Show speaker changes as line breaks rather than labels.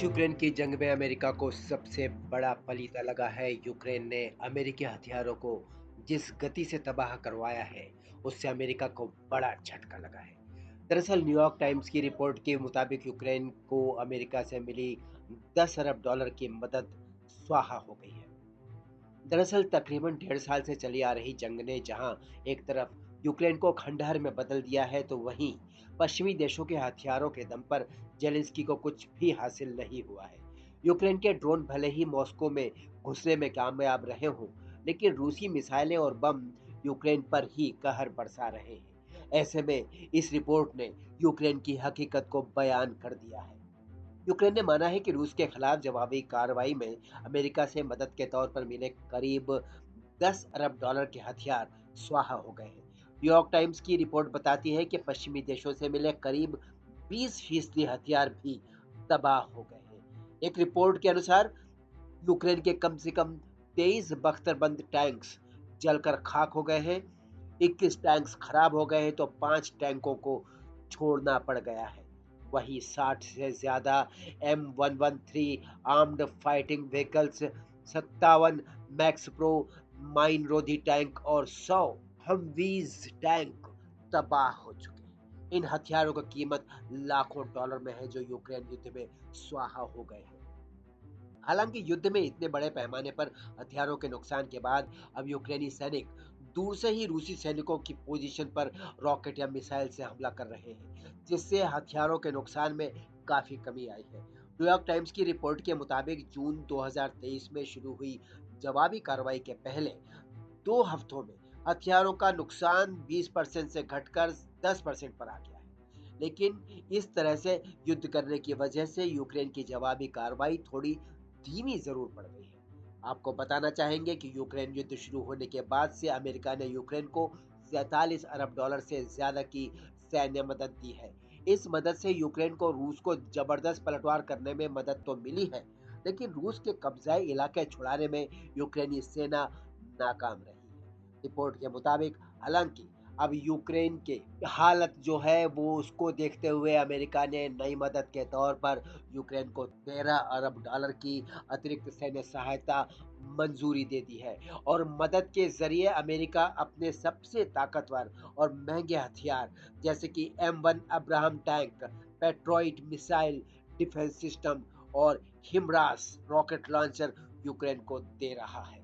रूस यूक्रेन की जंग में अमेरिका को सबसे बड़ा पलीता लगा है। यूक्रेन ने अमेरिकी हथियारों को जिस गति से तबाह करवाया है, उससे अमेरिका को बड़ा झटका लगा है। दरअसल न्यूयॉर्क टाइम्स की रिपोर्ट के मुताबिक यूक्रेन को अमेरिका से मिली 10 अरब डॉलर की मदद स्वाहा हो गई है। दरअसल तकरीबन 1.5 साल से चली आ रही जंग ने जहां एक तरफ यूक्रेन को खंडहर में बदल दिया है, तो वहीं पश्चिमी देशों के हथियारों के दम पर जेलेंस्की को कुछ भी हासिल नहीं हुआ है। यूक्रेन के ड्रोन भले ही मॉस्को में घुसने में कामयाब रहे हों, लेकिन रूसी मिसाइलें और बम यूक्रेन पर ही कहर बरसा रहे हैं। ऐसे में इस रिपोर्ट ने यूक्रेन की हकीकत को बयान कर दिया है। यूक्रेन ने माना है कि रूस के खिलाफ जवाबी कार्रवाई में अमेरिका से मदद के तौर पर मिले करीब 10 अरब डॉलर के हथियार स्वाहा हो गए हैं। न्यूयॉर्क टाइम्स की रिपोर्ट बताती है कि पश्चिमी देशों से मिले करीब 20% हथियार भी तबाह हो गए हैं। एक रिपोर्ट के अनुसार यूक्रेन के कम से कम 23 बख्तरबंद टैंक्स जलकर खाक हो गए हैं, 21 टैंक्स खराब हो गए हैं, तो 5 टैंकों को छोड़ना पड़ गया है। वहीं 60 से ज्यादा M113 armed fighting vehicles, 57 max pro mine रोधी टैंक और 100 हमवीज टैंक तबाह हो चुके हैं। इन हथियारों की कीमत लाखों डॉलर में है, जो यूक्रेन युद्ध में स्वाहा हो गए हैं। हालांकि युद्ध में इतने बड़े पैमाने पर हथियारों के नुकसान के बाद अब यूक्रेनी सैनिक दूर से ही रूसी सैनिकों की पोजीशन पर रॉकेट या मिसाइल से हमला कर रहे हैं, जिससे हथियारों के नुकसान में काफी कमी आई है। न्यूयॉर्क टाइम्स की रिपोर्ट के मुताबिक जून 2023 में शुरू हुई जवाबी कार्रवाई के पहले 2 हफ्तों में हथियारों का नुकसान 20% से घटकर 10% पर आ गया है। लेकिन इस तरह से युद्ध करने की वजह से यूक्रेन की जवाबी कार्रवाई थोड़ी धीमी जरूर पड़ गई है। आपको बताना चाहेंगे कि यूक्रेन युद्ध शुरू होने के बाद से अमेरिका ने यूक्रेन को 47 अरब डॉलर से ज्यादा की सैन्य मदद दी है। इस मदद से यूक्रेन को रूस को जबरदस्त पलटवार करने में मदद तो मिली है, लेकिन रूस के कब्जाए इलाके छुड़ाने में यूक्रेनी सेना नाकाम रही है। रिपोर्ट के मुताबिक हालांकि अब यूक्रेन के हालत जो है वो उसको देखते हुए अमेरिका ने नई मदद के तौर पर यूक्रेन को 13 अरब डॉलर की अतिरिक्त सैन्य सहायता मंजूरी दे दी है, और मदद के जरिए अमेरिका अपने सबसे ताकतवर और महंगे हथियार जैसे कि M1 Abrams tank, Patriot missile defence system और हिमरास रॉकेट लॉन्चर यूक्रेन को दे रहा है।